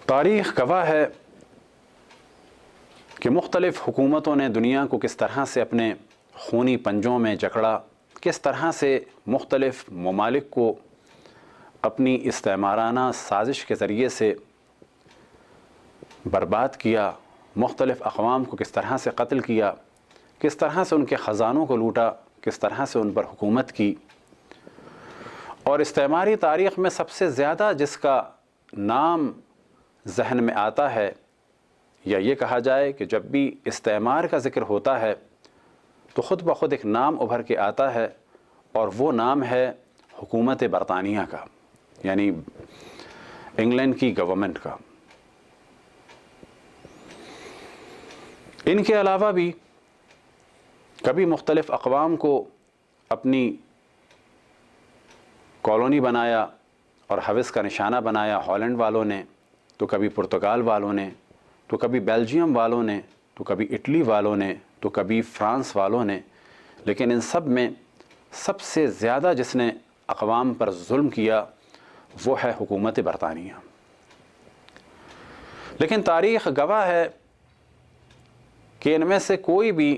تاریخ گواہ ہے کہ مختلف حکومتوں نے دنیا کو کس طرح سے اپنے خونی پنجوں میں جکڑا، کس طرح سے مختلف ممالک کو اپنی استعمارانہ سازش کے ذریعے سے برباد کیا، مختلف اقوام کو کس طرح سے قتل کیا، کس طرح سے ان کے خزانوں کو لوٹا، کس طرح سے ان پر حکومت کی۔ اور استعماری تاریخ میں سب سے زیادہ جس کا نام ذہن میں آتا ہے، یا یہ کہا جائے کہ جب بھی استعمار کا ذکر ہوتا ہے تو خود بخود ایک نام ابھر کے آتا ہے، اور وہ نام ہے حکومت برطانیہ کا، یعنی انگلینڈ کی گورنمنٹ کا۔ ان کے علاوہ بھی کبھی مختلف اقوام کو اپنی کالونی بنایا اور حوث کا نشانہ بنایا ہالینڈ والوں نے، تو کبھی پرتگال والوں نے، تو کبھی بیلجیم والوں نے، تو کبھی اٹلی والوں نے، تو کبھی فرانس والوں نے، لیکن ان سب میں سب سے زیادہ جس نے اقوام پر ظلم کیا وہ ہے حکومت برطانیہ۔ لیکن تاریخ گواہ ہے کہ ان میں سے کوئی بھی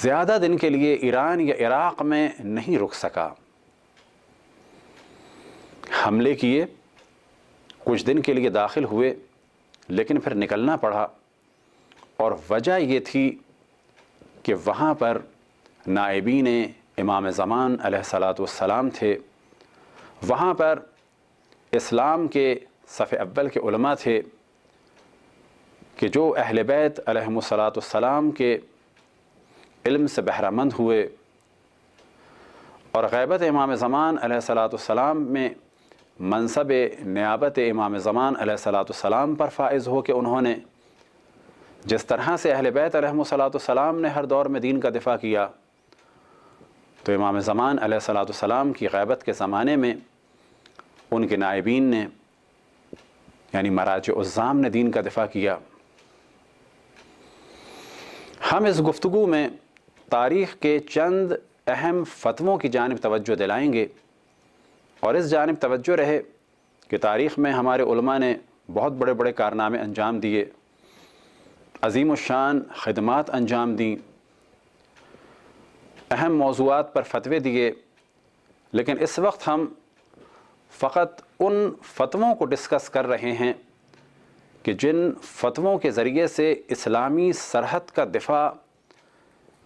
زیادہ دن کے لیے ایران یا عراق میں نہیں رک سکا۔ حملے کیے، کچھ دن کے لیے داخل ہوئے، لیکن پھر نکلنا پڑا، اور وجہ یہ تھی کہ وہاں پر نائبین امام زمان علیہ الصلاۃ والسلام تھے، وہاں پر اسلام کے صف اول کے علماء تھے کہ جو اہل بیت علیہم الصلاۃ والسلام کے علم سے بہرہ مند ہوئے، اور غیبت امام زمان علیہ الصلاۃ والسلام میں منصب نیابت امام زمان علیہ الصلاۃ والسلام پر فائز ہو کہ انہوں نے جس طرح سے اہل بیت علیہم الصلاۃ والسلام نے ہر دور میں دین کا دفاع کیا، تو امام زمان علیہ الصلاۃ والسلام کی غیبت کے زمانے میں ان کے نائبین نے یعنی مراجع الزام نے دین کا دفاع کیا۔ ہم اس گفتگو میں تاریخ کے چند اہم فتووں کی جانب توجہ دلائیں گے، اور اس جانب توجہ رہے کہ تاریخ میں ہمارے علماء نے بہت بڑے بڑے کارنامے انجام دیے، عظیم الشان خدمات انجام دیں، اہم موضوعات پر فتوے دیے، لیکن اس وقت ہم فقط ان فتووں کو ڈسکس کر رہے ہیں کہ جن فتووں کے ذریعے سے اسلامی سرحد کا دفاع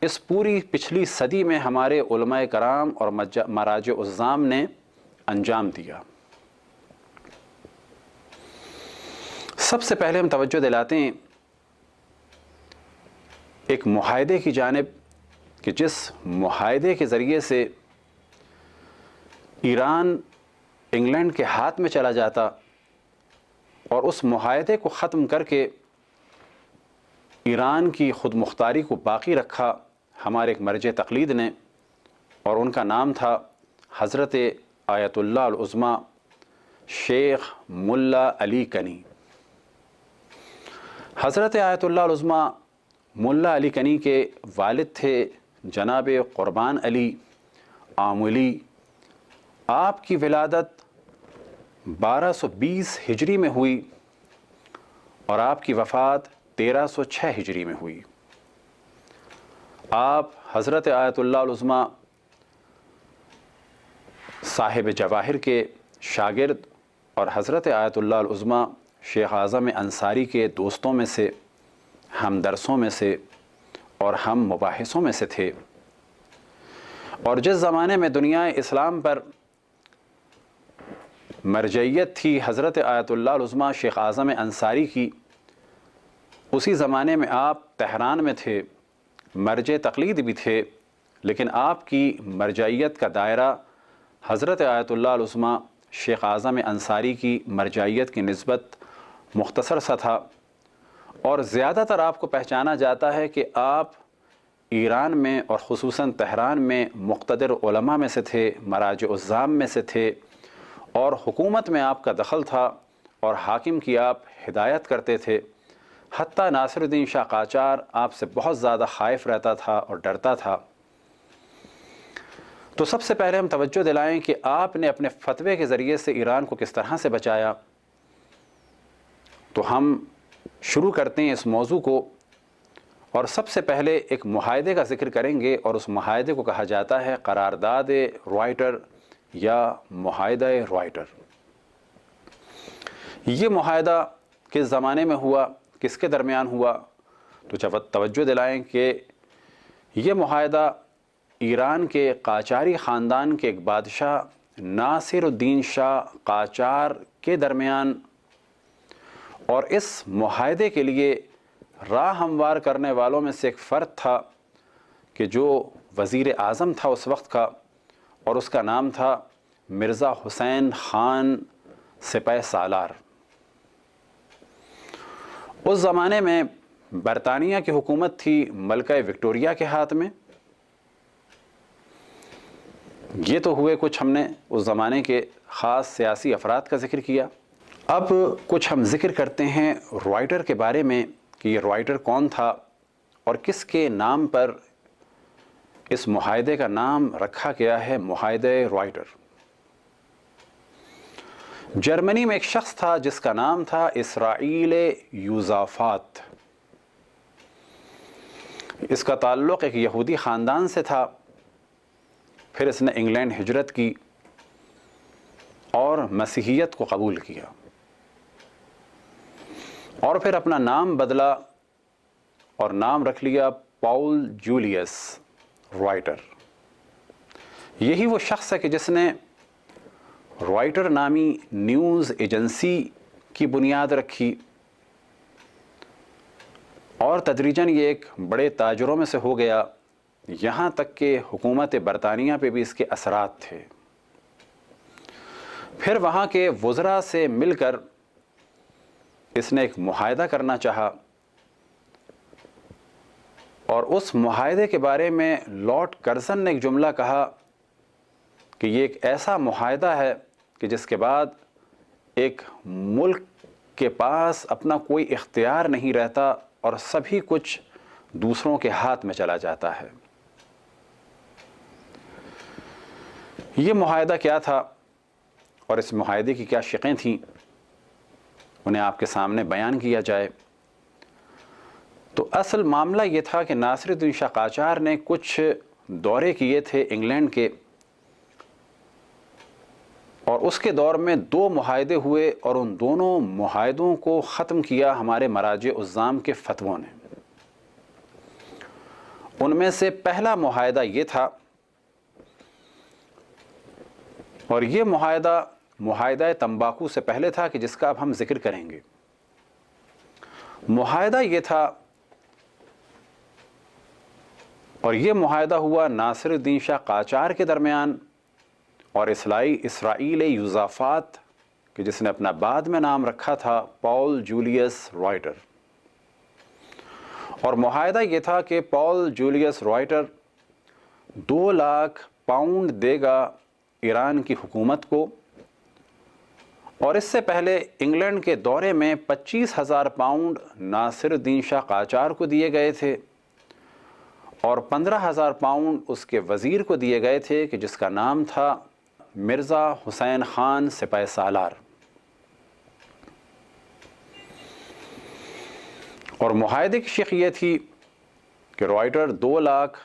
اس پوری پچھلی صدی میں ہمارے علماء کرام اور مراجع الزام نے انجام دیا۔ سب سے پہلے ہم توجہ دلاتے ہیں ایک معاہدے کی جانب کہ جس معاہدے کے ذریعے سے ایران انگلینڈ کے ہاتھ میں چلا جاتا، اور اس معاہدے کو ختم کر کے ایران کی خود مختاری کو باقی رکھا ہمارے ایک مرجع تقلید نے، اور ان کا نام تھا حضرت آیت اللہ العظمیٰ شیخ ملا علی کنی۔ حضرت آیت اللہ العظمیٰ ملا علی کنی کے والد تھے جناب قربان علی آملی۔ آپ کی ولادت 1220 ہجری میں ہوئی اور آپ کی وفات 1306 ہجری میں ہوئی۔ آپ حضرت آیت اللہ العظمیٰ صاحب جواہر کے شاگرد اور حضرت آیت اللہ العظمیٰ شیخ اعظم انصاری کے دوستوں میں سے، ہم درسوں میں سے اور ہم مباحثوں میں سے تھے، اور جس زمانے میں دنیا اسلام پر مرجعیت تھی حضرت آیت اللہ العظمیٰ شیخ اعظم انصاری کی، اسی زمانے میں آپ تہران میں تھے، مرجع تقلید بھی تھے، لیکن آپ کی مرجعیت کا دائرہ حضرت آیت اللہ العظمیٰ شیخ اعظم انصاری کی مرجعیت کی نسبت مختصر سا تھا، اور زیادہ تر آپ کو پہچانا جاتا ہے کہ آپ ایران میں اور خصوصاً تہران میں مقتدر علماء میں سے تھے، مراجع الزام میں سے تھے، اور حکومت میں آپ کا دخل تھا، اور حاکم کی آپ ہدایت کرتے تھے، حتیٰ ناصر الدین شاہ قاجار آپ سے بہت زیادہ خائف رہتا تھا اور ڈرتا تھا۔ تو سب سے پہلے ہم توجہ دلائیں کہ آپ نے اپنے فتوے کے ذریعے سے ایران کو کس طرح سے بچایا، تو ہم شروع کرتے ہیں اس موضوع کو، اور سب سے پہلے ایک معاہدے کا ذکر کریں گے، اور اس معاہدے کو کہا جاتا ہے قرارداد رائٹر یا معاہدہ رائٹر۔ یہ معاہدہ کس زمانے میں ہوا، کس کے درمیان ہوا؟ تو توجہ دلائیں کہ یہ معاہدہ ایران کے قاجاری خاندان کے ایک بادشاہ ناصر الدین شاہ قاجار کے درمیان، اور اس معاہدے کے لیے راہ ہموار کرنے والوں میں سے ایک فرد تھا کہ جو وزیر اعظم تھا اس وقت کا، اور اس کا نام تھا مرزا حسین خان سپہ سالار۔ اس زمانے میں برطانیہ کی حکومت تھی ملکہ وکٹوریہ کے ہاتھ میں۔ یہ تو ہوئے کچھ ہم نے اس زمانے کے خاص سیاسی افراد کا ذکر کیا۔ اب کچھ ہم ذکر کرتے ہیں رائٹر کے بارے میں کہ یہ رائٹر کون تھا اور کس کے نام پر اس معاہدے کا نام رکھا گیا ہے معاہدہ رائٹر۔ جرمنی میں ایک شخص تھا جس کا نام تھا اسرائیل یوزافات۔ اس کا تعلق ایک یہودی خاندان سے تھا، پھر اس نے انگلینڈ ہجرت کی اور مسیحیت کو قبول کیا، اور پھر اپنا نام بدلا اور نام رکھ لیا پاؤل جولیس رائٹر۔ یہی وہ شخص ہے کہ جس نے رائٹر نامی نیوز ایجنسی کی بنیاد رکھی، اور تدریجاً یہ ایک بڑے تاجروں میں سے ہو گیا، یہاں تک کہ حکومت برطانیہ پہ بھی اس کے اثرات تھے۔ پھر وہاں کے وزراء سے مل کر اس نے ایک معاہدہ کرنا چاہا، اور اس معاہدے کے بارے میں لارڈ کرزن نے ایک جملہ کہا کہ یہ ایک ایسا معاہدہ ہے کہ جس کے بعد ایک ملک کے پاس اپنا کوئی اختیار نہیں رہتا اور سبھی کچھ دوسروں کے ہاتھ میں چلا جاتا ہے۔ یہ معاہدہ کیا تھا اور اس معاہدے کی کیا شقیں تھیں، انہیں آپ کے سامنے بیان کیا جائے تو اصل معاملہ یہ تھا کہ ناصر الدین شاہ قاجار نے کچھ دورے کیے تھے انگلینڈ کے، اور اس کے دور میں 2 معاہدے ہوئے، اور ان دونوں معاہدوں کو ختم کیا ہمارے مراجع عظام کے فتووں نے۔ ان میں سے پہلا معاہدہ یہ تھا، اور یہ معاہدہ تمباکو سے پہلے تھا کہ جس کا اب ہم ذکر کریں گے۔ معاہدہ یہ تھا، اور یہ معاہدہ ہوا ناصر الدین شاہ قاجار کے درمیان اور اسرائیل یوزافات کہ جس نے اپنا بعد میں نام رکھا تھا پاؤل جولیس رائٹر۔ اور معاہدہ یہ تھا کہ Paul Julius Reuter 2 lakh pound دے گا ایران کی حکومت کو، اور اس سے پہلے انگلینڈ کے دورے میں 25,000 پاؤنڈ ناصر الدین شاہ قاجار کو دیے گئے تھے، اور 15,000 پاؤنڈ اس کے وزیر کو دیے گئے تھے کہ جس کا نام تھا مرزا حسین خان سپہ سالار۔ اور معاہدے کی شق یہ تھی کہ رائٹر 2 لاکھ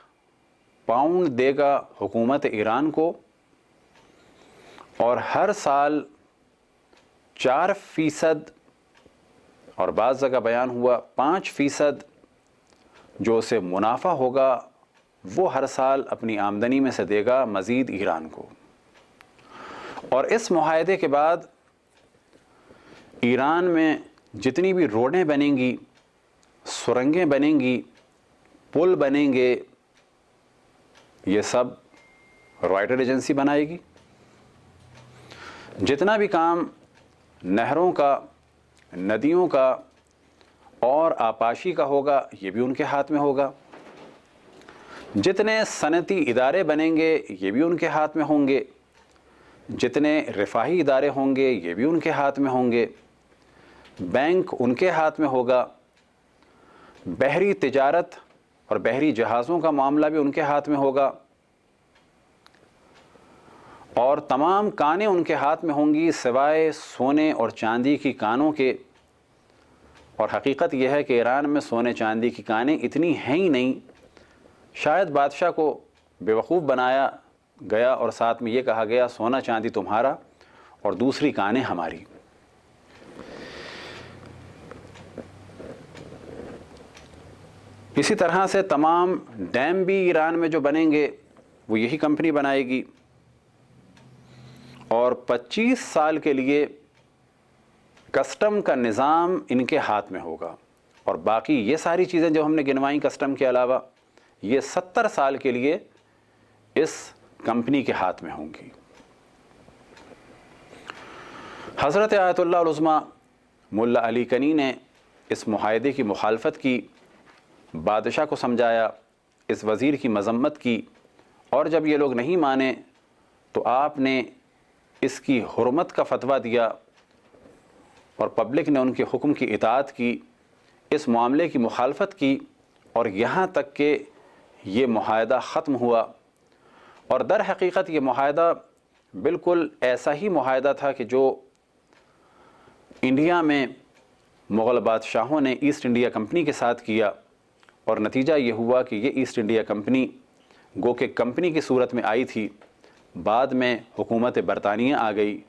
پاؤنڈ دے گا حکومت ایران کو، اور ہر سال 4% اور بعض جگہ بیان ہوا 5% جو اسے منافع ہوگا وہ ہر سال اپنی آمدنی میں سے دے گا مزید ایران کو۔ اور اس معاہدے کے بعد ایران میں جتنی بھی روڈیں بنیں گی، سرنگیں بنیں گی، پل بنیں گے، یہ سب رائٹر ایجنسی بنائے گی۔ جتنا بھی کام نہروں کا، ندیوں کا اور آبپاشی کا ہوگا یہ بھی ان کے ہاتھ میں ہوگا۔ جتنے صنعتی ادارے بنیں گے یہ بھی ان کے ہاتھ میں ہوں گے، جتنے رفاہی ادارے ہوں گے یہ بھی ان کے ہاتھ میں ہوں گے، بینک ان کے ہاتھ میں ہوگا، بحری تجارت اور بحری جہازوں کا معاملہ بھی ان کے ہاتھ میں ہوگا، اور تمام کانیں ان کے ہاتھ میں ہوں گی سوائے سونے اور چاندی کی کانوں کے اور حقیقت یہ ہے کہ ایران میں سونے چاندی کی کانیں اتنی ہیں ہی نہیں، شاید بادشاہ کو بیوقوف بنایا گیا اور ساتھ میں یہ کہا گیا سونا چاندی تمہارا اور دوسری کانیں ہماری۔ اسی طرح سے تمام ڈیم بھی ایران میں جو بنیں گے وہ یہی کمپنی بنائے گی، اور 25 سال کے لیے کسٹم کا نظام ان کے ہاتھ میں ہوگا، اور باقی یہ ساری چیزیں جو ہم نے گنوائیں کسٹم کے علاوہ، یہ 70 سال کے لیے اس کمپنی کے ہاتھ میں ہوں گی۔ حضرت آیت اللہ العظمیٰ ملا علی کنی نے اس معاہدے کی مخالفت کی، بادشاہ کو سمجھایا، اس وزیر کی مذمت کی، اور جب یہ لوگ نہیں مانے تو آپ نے اس کی حرمت کا فتویٰ دیا اور پبلک نے ان کے حکم کی اطاعت کی، اس معاملے کی مخالفت کی، اور یہاں تک کہ یہ معاہدہ ختم ہوا۔ اور در حقیقت یہ معاہدہ بالکل ایسا ہی معاہدہ تھا کہ جو انڈیا میں مغل بادشاہوں نے ایسٹ انڈیا کمپنی کے ساتھ کیا، اور نتیجہ یہ ہوا کہ یہ ایسٹ انڈیا کمپنی گو کہ کمپنی کی صورت میں آئی تھی، بعد میں حکومت برطانیہ آ گئی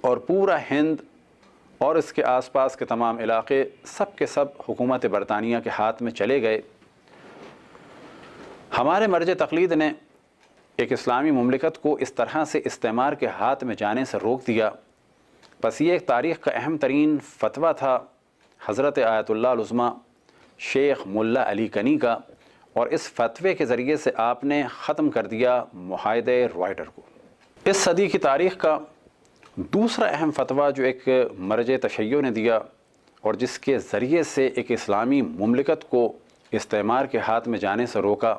اور پورا ہند اور اس کے آس پاس کے تمام علاقے سب کے سب حکومت برطانیہ کے ہاتھ میں چلے گئے۔ ہمارے مرج تقلید نے ایک اسلامی مملکت کو اس طرح سے استعمار کے ہاتھ میں جانے سے روک دیا۔ بس یہ ایک تاریخ کا اہم ترین فتویٰ تھا حضرت آیت اللہ العظمیٰ شیخ ملا علی کنی کا، اور اس فتوے کے ذریعے سے آپ نے ختم کر دیا معاہدہ روائٹر کو۔ اس صدی کی تاریخ کا دوسرا اہم فتویٰ جو ایک مرج تشیع نے دیا اور جس کے ذریعے سے ایک اسلامی مملکت کو استعمار کے ہاتھ میں جانے سے روکا،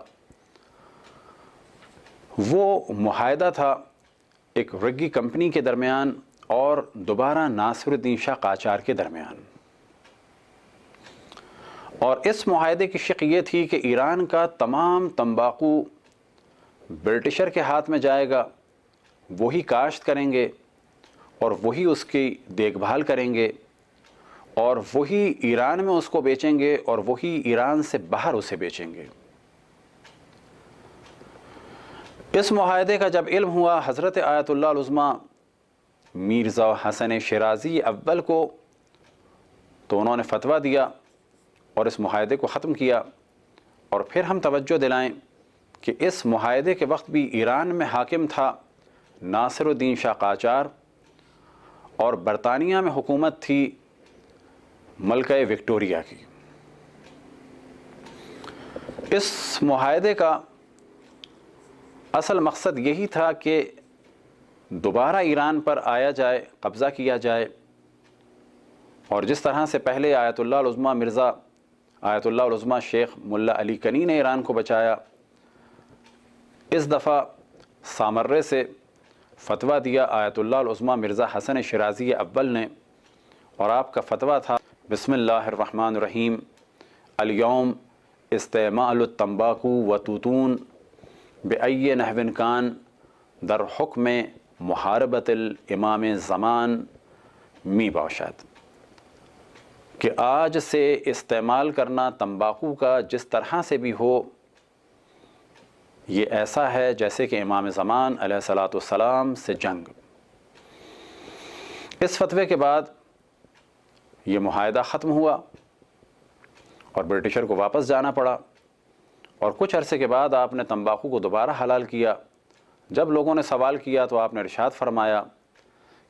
وہ معاہدہ تھا ایک رگی کمپنی کے درمیان اور دوبارہ ناصر الدین شاہ قاجار کے درمیان۔ اور اس معاہدے کی شق یہ تھی کہ ایران کا تمام تمباکو برٹشر کے ہاتھ میں جائے گا، وہی کاشت کریں گے اور وہی اس کی دیکھ بھال کریں گے، اور وہی ایران میں اس کو بیچیں گے اور وہی ایران سے باہر اسے بیچیں گے۔ اس معاہدے کا جب علم ہوا حضرت آیت اللہ العظمیٰ میرزا حسن شیرازی اول کو، تو انہوں نے فتویٰ دیا اور اس معاہدے کو ختم کیا۔ اور پھر ہم توجہ دلائیں کہ اس معاہدے کے وقت بھی ایران میں حاکم تھا ناصر الدین شاہ قاجار، اور برطانیہ میں حکومت تھی ملکہ وکٹوریہ کی۔ اس معاہدے کا اصل مقصد یہی تھا کہ دوبارہ ایران پر آیا جائے، قبضہ کیا جائے، اور جس طرح سے پہلے آیت اللہ العظمیٰ مرزا آیت اللہ العظمیٰ شیخ ملا علی کنی نے ایران کو بچایا، اس دفعہ سامرے سے فتویٰ دیا آیت اللہ العظمیٰ مرزا حسن شیرازی اول نے، اور آپ کا فتویٰ تھا بسم اللہ الرحمن الرحیم الیوم استعمال التمباکو و توتون بأی نحو کان در حکم محاربت الامام زمان می باشد، کہ آج سے استعمال کرنا تمباکو کا جس طرح سے بھی ہو یہ ایسا ہے جیسے کہ امام زمان علیہ الصلاۃ والسلام سے جنگ۔ اس فتوے کے بعد یہ معاہدہ ختم ہوا اور برٹشر کو واپس جانا پڑا، اور کچھ عرصے کے بعد آپ نے تمباکو کو دوبارہ حلال کیا۔ جب لوگوں نے سوال کیا تو آپ نے ارشاد فرمایا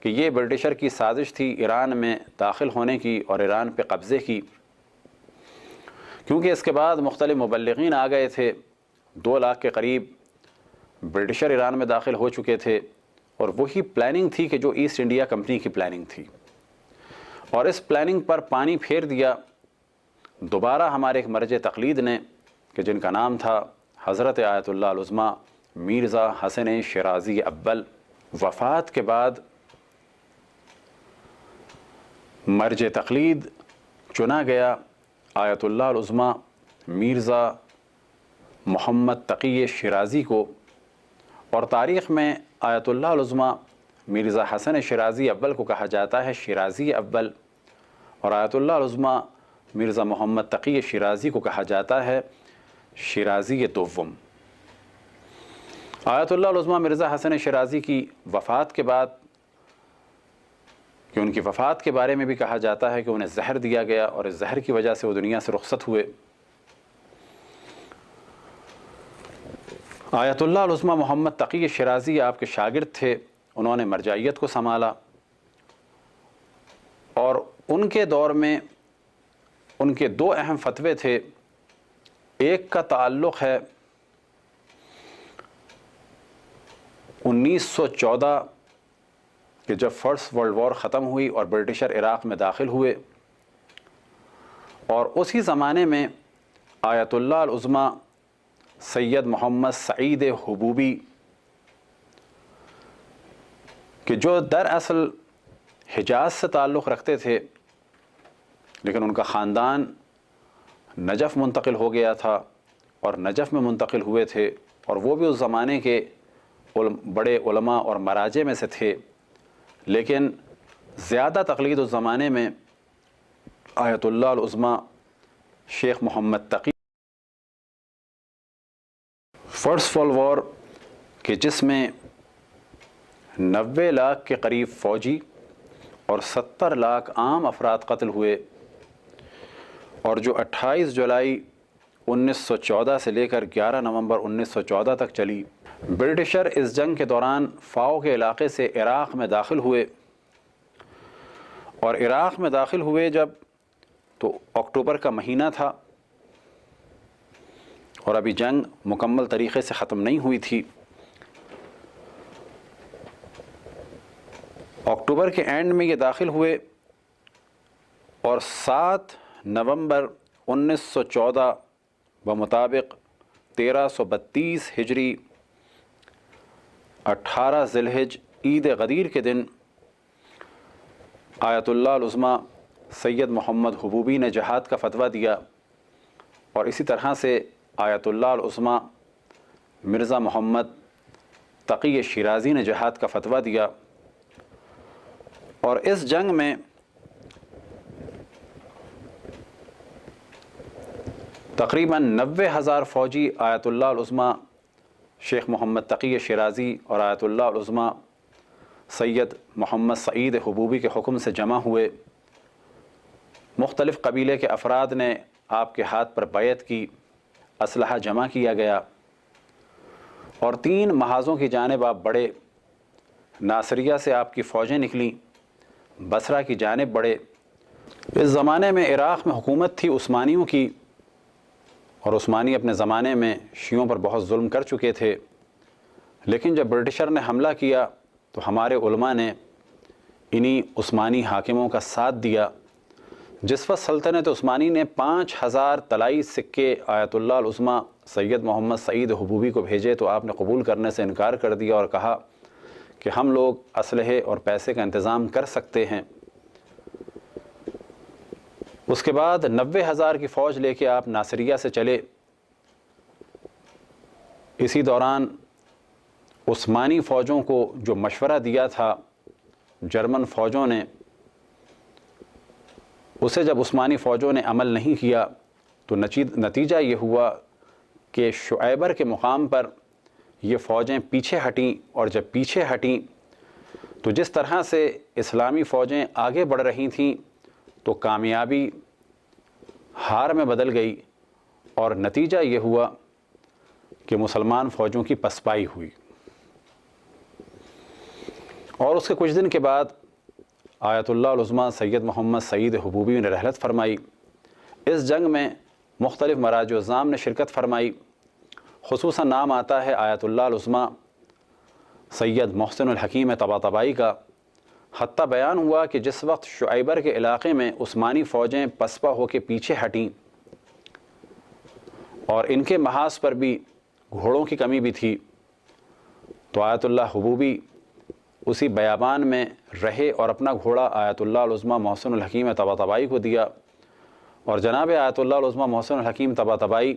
کہ یہ برٹشر کی سازش تھی ایران میں داخل ہونے کی اور ایران پہ قبضے کی، کیونکہ اس کے بعد مختلف مبلغین آ گئے تھے، 2 لاکھ کے قریب برٹشر ایران میں داخل ہو چکے تھے، اور وہی پلاننگ تھی کہ جو ایسٹ انڈیا کمپنی کی پلاننگ تھی، اور اس پلاننگ پر پانی پھیر دیا دوبارہ ہمارے ایک مرج تقلید نے کہ جن کا نام تھا حضرت آیت اللہ العظمیٰ میرزا حسن شیرازی اول۔ وفات کے بعد مرج تقلید چنا گیا آیت اللہ العظمیٰ میرزا محمد تقی شیرازی کو، اور تاریخ میں آیت اللہ العظمیٰ مرزا حسن شیرازی اول کو کہا جاتا ہے شیرازی اول، اور آیت اللہ العظمیٰ مرزا محمد تقی شیرازی کو کہا جاتا ہے شیرازی دوم۔ آیت اللہ العظمیٰ مرزا حسن شیرازی کی وفات کے بعد کہ ان کی وفات کے بارے میں بھی کہا جاتا ہے کہ انہیں زہر دیا گیا اور اس زہر کی وجہ سے وہ دنیا سے رخصت ہوئے۔ آیت اللہ العظمیٰ محمد تقی شیرازی آپ کے شاگرد تھے، انہوں نے مرجعیت کو سنبھالا، اور ان کے دور میں ان کے دو اہم فتوے تھے۔ ایک کا تعلق ہے 1914 کہ جب فرسٹ ورلڈ وار ختم ہوئی اور برٹشر عراق میں داخل ہوئے، اور اسی زمانے میں آیت اللہ العظمیٰ سید محمد سعید حبوبی کہ جو دراصل حجاز سے تعلق رکھتے تھے، لیکن ان کا خاندان نجف منتقل ہو گیا تھا اور نجف میں منتقل ہوئے تھے، اور وہ بھی اس زمانے کے بڑے علماء اور مراجع میں سے تھے، لیکن زیادہ تقلید اس زمانے میں آیت اللہ العظمیٰ شیخ محمد تقی فرسٹ ورلڈ وار کہ جس میں 90 لاکھ کے قریب فوجی اور 70 لاکھ عام افراد قتل ہوئے، اور جو 28 جولائی 1914 سے لے کر 11 نومبر 1914 تک چلی۔ برٹشر اس جنگ کے دوران فاؤ کے علاقے سے عراق میں داخل ہوئے، اور عراق میں داخل ہوئے جب تو اکتوبر کا مہینہ تھا اور ابھی جنگ مکمل طریقے سے ختم نہیں ہوئی تھی۔ اکتوبر کے اینڈ میں یہ داخل ہوئے، اور 7 نومبر 1914 بمطابق 1332 ہجری 18 ذی الحجہ عید غدیر کے دن آیت اللہ العظمیٰ سید محمد حبوبی نے جہاد کا فتویٰ دیا، اور اسی طرح سے آیت اللہ العظمیٰ مرزا محمد تقی شیرازی نے جہاد کا فتویٰ دیا، اور اس جنگ میں تقریباً 90,000 فوجی آیت اللہ العظمیٰ شیخ محمد تقی شیرازی اور آیت اللہ العظمیٰ سید محمد سعید حبوبی کے حکم سے جمع ہوئے۔ مختلف قبیلے کے افراد نے آپ کے ہاتھ پر بیعت کی، اسلحہ جمع کیا گیا، اور 3 محاذوں کی جانب آپ بڑھے۔ ناصریہ سے آپ کی فوجیں نکلیں، بصرہ کی جانب بڑھے۔ اس زمانے میں عراق میں حکومت تھی عثمانیوں کی، اور عثمانی اپنے زمانے میں شیعوں پر بہت ظلم کر چکے تھے، لیکن جب برٹشر نے حملہ کیا تو ہمارے علماء نے انہی عثمانی حاکموں کا ساتھ دیا۔ جس وقت سلطنت عثمانی نے 5000 طلائی سکے آیت اللہ العظمیٰ سید محمد سعید حبوبی کو بھیجے تو آپ نے قبول کرنے سے انکار کر دیا اور کہا کہ ہم لوگ اسلحے اور پیسے کا انتظام کر سکتے ہیں۔ اس کے بعد 90,000 کی فوج لے کے آپ ناصریہ سے چلے۔ اسی دوران عثمانی فوجوں کو جو مشورہ دیا تھا جرمن فوجوں نے، اسے جب عثمانی فوجوں نے عمل نہیں کیا تو نتیجہ یہ ہوا کہ شعیبر کے مقام پر یہ فوجیں پیچھے ہٹیں، اور جب پیچھے ہٹیں تو جس طرح سے اسلامی فوجیں آگے بڑھ رہی تھیں تو کامیابی ہار میں بدل گئی، اور نتیجہ یہ ہوا کہ مسلمان فوجوں کی پسپائی ہوئی۔ اور اس کے کچھ دن کے بعد آیت اللہ العظمیٰ سید محمد سعید حبوبی نے رحلت فرمائی۔ اس جنگ میں مختلف مراجع الزام نے شرکت فرمائی، خصوصاً نام آتا ہے آیت اللہ العظمیٰ سید محسن الحکیم طباطبائی کا۔ حتیٰ بیان ہوا کہ جس وقت شعیبر کے علاقے میں عثمانی فوجیں پسپا ہو کے پیچھے ہٹیں اور ان کے محاذ پر بھی گھوڑوں کی کمی بھی تھی، تو آیت اللہ حبوبی اسی بیابان میں رہے اور اپنا گھوڑا آیت اللہ العظمیٰ محسن الحکیم طباطبائی کو دیا، اور جناب آیت اللہ العظمیٰ محسن الحکیم طباطبائی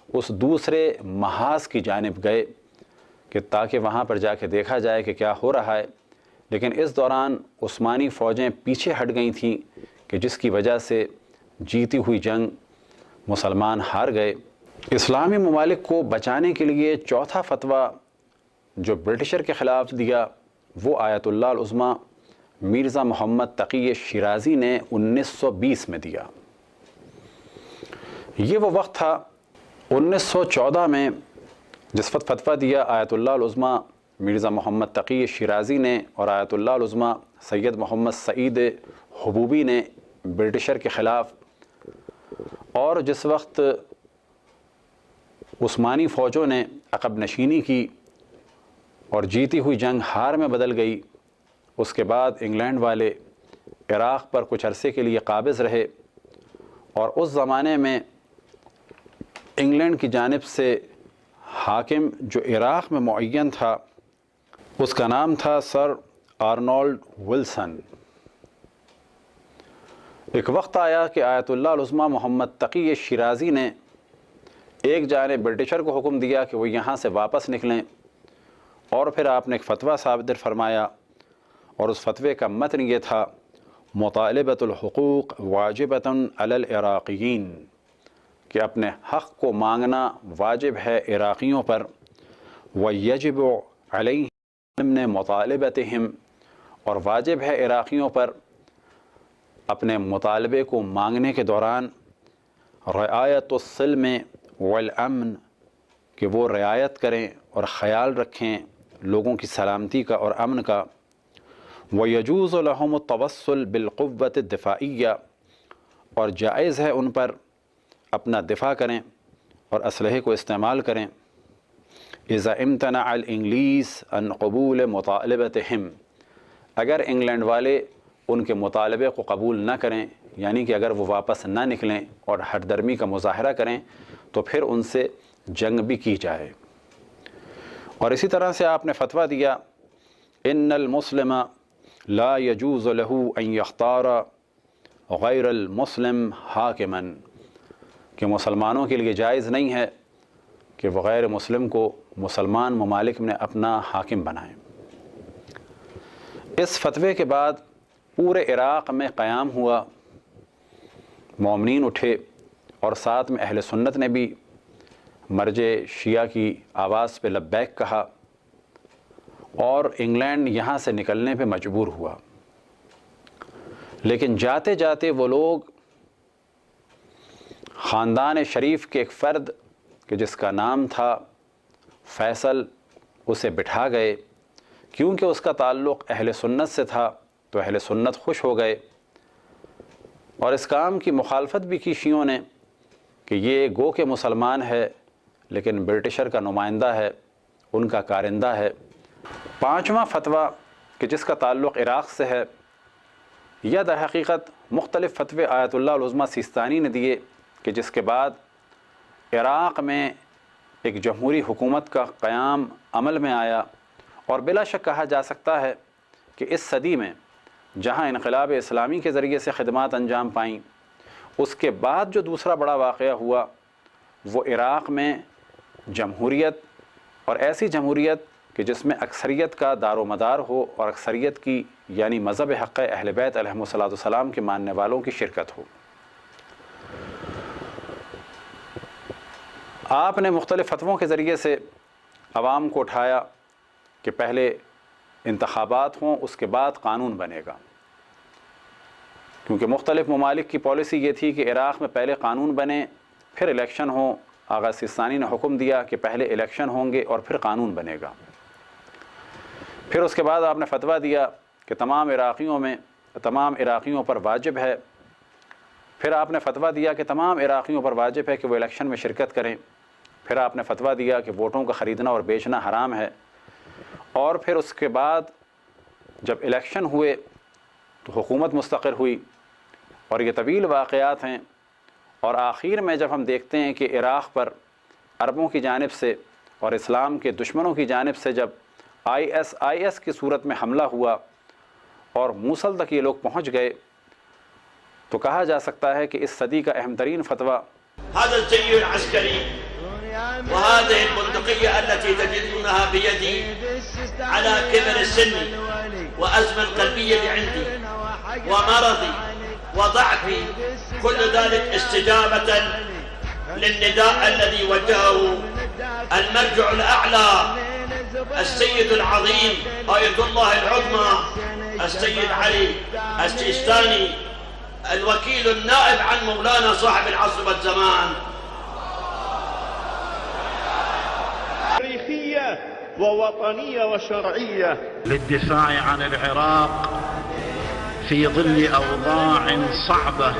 اس دوسرے محاذ کی جانب گئے کہ تاکہ وہاں پر جا کے دیکھا جائے کہ کیا ہو رہا ہے، لیکن اس دوران عثمانی فوجیں پیچھے ہٹ گئی تھیں کہ جس کی وجہ سے جیتی ہوئی جنگ مسلمان ہار گئے۔ اسلامی ممالک کو بچانے کے لیے چوتھا فتویٰ جو برٹشر کے خلاف دیا وہ آیت اللہ العظمیٰ مرزا محمد تقی شیرازی نے 1920 میں دیا۔ یہ وہ وقت تھا 1914 میں جس وقت فتویٰ دیا آیت اللہ العظمیٰ مرزا محمد تقی شیرازی نے اور آیت اللہ العظمیٰ سید محمد سعید حبوبی نے برٹشر کے خلاف، اور جس وقت عثمانی فوجوں نے عقب نشینی کی اور جیتی ہوئی جنگ ہار میں بدل گئی، اس کے بعد انگلینڈ والے عراق پر کچھ عرصے کے لیے قابض رہے، اور اس زمانے میں انگلینڈ کی جانب سے حاکم جو عراق میں معین تھا اس کا نام تھا سر آرنولڈ ولسن۔ ایک وقت آیا کہ آیت اللہ العظمیٰ محمد تقی شیرازی نے ایک جانب برٹشر کو حکم دیا کہ وہ یہاں سے واپس نکلیں، اور پھر آپ نے ایک فتویٰ صادر فرمایا، اور اس فتوے کا متن یہ تھا مطالبۃ الحقوق واجبۃ علی العراقیین، کہ اپنے حق کو مانگنا واجب ہے عراقیوں پر، ویجب علیہم ضمن مطالبتہم، اور واجب ہے عراقیوں پر اپنے مطالبے کو مانگنے کے دوران رعایت السلم والامن، کہ وہ رعایت کریں اور خیال رکھیں لوگوں کی سلامتی کا اور امن کا، وَيَجُوزُ لَهُمُ التَّوَسُّلُ بِالْقُوَّةِ الدِّفَاعِيَّةِ، اور جائز ہے ان پر اپنا دفاع کریں اور اسلحے کو استعمال کریں، اِذَا امْتَنَعَ الْإِنْگْلِيسُ عَنْ قُبُولِ مُطَالَبَتِهِمْ، اگر انگلینڈ والے ان کے مطالبے کو قبول نہ کریں، یعنی کہ اگر وہ واپس نہ نکلیں اور ہٹ درمی کا مظاہرہ کریں تو پھر ان سے جنگ بھی کی جائے۔ اور اسی طرح سے آپ نے فتویٰ دیا ان المسلم لا يجوز له ان يختار غیر المسلم حاکما، کہ مسلمانوں کے لیے جائز نہیں ہے کہ وہ غیر مسلم کو مسلمان ممالک میں اپنا حاکم بنائیں۔ اس فتوے کے بعد پورے عراق میں قیام ہوا، مومنین اٹھے، اور ساتھ میں اہل سنت نے بھی مرج شیعہ کی آواز پہ لبیک کہا، اور انگلینڈ یہاں سے نکلنے پہ مجبور ہوا۔ لیکن جاتے جاتے وہ لوگ خاندان شریف کے ایک فرد کہ جس کا نام تھا فیصل، اسے بٹھا گئے، کیونکہ اس کا تعلق اہل سنت سے تھا تو اہل سنت خوش ہو گئے، اور اس کام کی مخالفت بھی کی شیعوں نے کہ یہ گو کہ مسلمان ہے لیکن برٹشر کا نمائندہ ہے، ان کا کارندہ ہے۔ پانچواں فتویٰ کہ جس کا تعلق عراق سے ہے، یا در حقیقت مختلف فتوے آیت اللہ العظمیٰ سیستانی نے دیے کہ جس کے بعد عراق میں ایک جمہوری حکومت کا قیام عمل میں آیا، اور بلا شک کہا جا سکتا ہے کہ اس صدی میں جہاں انقلاب اسلامی کے ذریعے سے خدمات انجام پائیں، اس کے بعد جو دوسرا بڑا واقعہ ہوا وہ عراق میں جمہوریت، اور ایسی جمہوریت کہ جس میں اکثریت کا دار و مدار ہو، اور اکثریت کی یعنی مذہب حق اہل بیت علیہم الصلوۃ والسلام کے ماننے والوں کی شرکت ہو۔ آپ نے مختلف فتووں کے ذریعے سے عوام کو اٹھایا کہ پہلے انتخابات ہوں، اس کے بعد قانون بنے گا، کیونکہ مختلف ممالک کی پالیسی یہ تھی کہ عراق میں پہلے قانون بنے پھر الیکشن ہوں۔ آغا سیستانی نے حکم دیا کہ پہلے الیکشن ہوں گے اور پھر قانون بنے گا۔ پھر اس کے بعد آپ نے فتویٰ دیا کہ تمام عراقیوں پر واجب ہے، پھر آپ نے فتویٰ دیا کہ تمام عراقیوں پر واجب ہے کہ وہ الیکشن میں شرکت کریں، پھر آپ نے فتویٰ دیا کہ ووٹوں کا خریدنا اور بیچنا حرام ہے، اور پھر اس کے بعد جب الیکشن ہوئے تو حکومت مستقر ہوئی، اور یہ طویل واقعات ہیں، اور آخر میں جب ہم دیکھتے ہیں کہ عراق پر عربوں کی جانب سے اور اسلام کے دشمنوں کی جانب سے جب آئی ایس کی صورت میں حملہ ہوا اور موصل تک یہ لوگ پہنچ گئے، تو کہا جا سکتا ہے کہ اس صدی کا اہم ترین فتویٰ هذا الجي العسكري وهذه البندقية التي تجدونها بيدي على كبر السن وأزمة القلبية اللي عندي ومرضي وضعف، كل ذلك استجابة للنداء الذي وجهه المرجع الأعلى السيد العظيم آية الله العظمى السيد علي السيستاني، الوكيل النائب عن مولانا صاحب العصر والزمان. تاريخية ووطنية وشرعية للدفاع عن العراق في ظل أوضاع صعبة.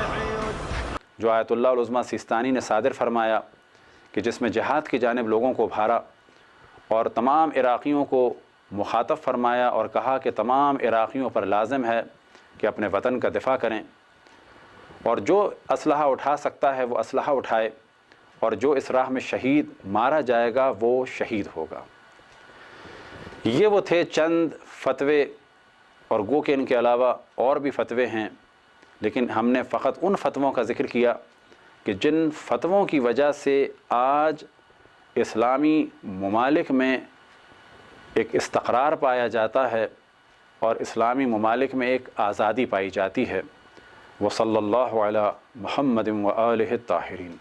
جو آیت اللہ العظمیٰ سیستانی نے صادر فرمایا کہ جس میں جہاد کی جانب لوگوں کو ابھارا اور تمام عراقیوں کو مخاطب فرمایا اور کہا کہ تمام عراقیوں پر لازم ہے کہ اپنے وطن کا دفاع کریں، اور جو اسلحہ اٹھا سکتا ہے وہ اسلحہ اٹھائے، اور جو اس راہ میں شہید مارا جائے گا وہ شہید ہوگا۔ یہ وہ تھے چند فتوے، اور گو کہ ان کے علاوہ اور بھی فتوے ہیں، لیکن ہم نے فقط ان فتووں کا ذکر کیا کہ جن فتووں کی وجہ سے آج اسلامی ممالک میں ایک استقرار پایا جاتا ہے اور اسلامی ممالک میں ایک آزادی پائی جاتی ہے۔ وصلی اللہ علی محمد و آلہ الطاہرین۔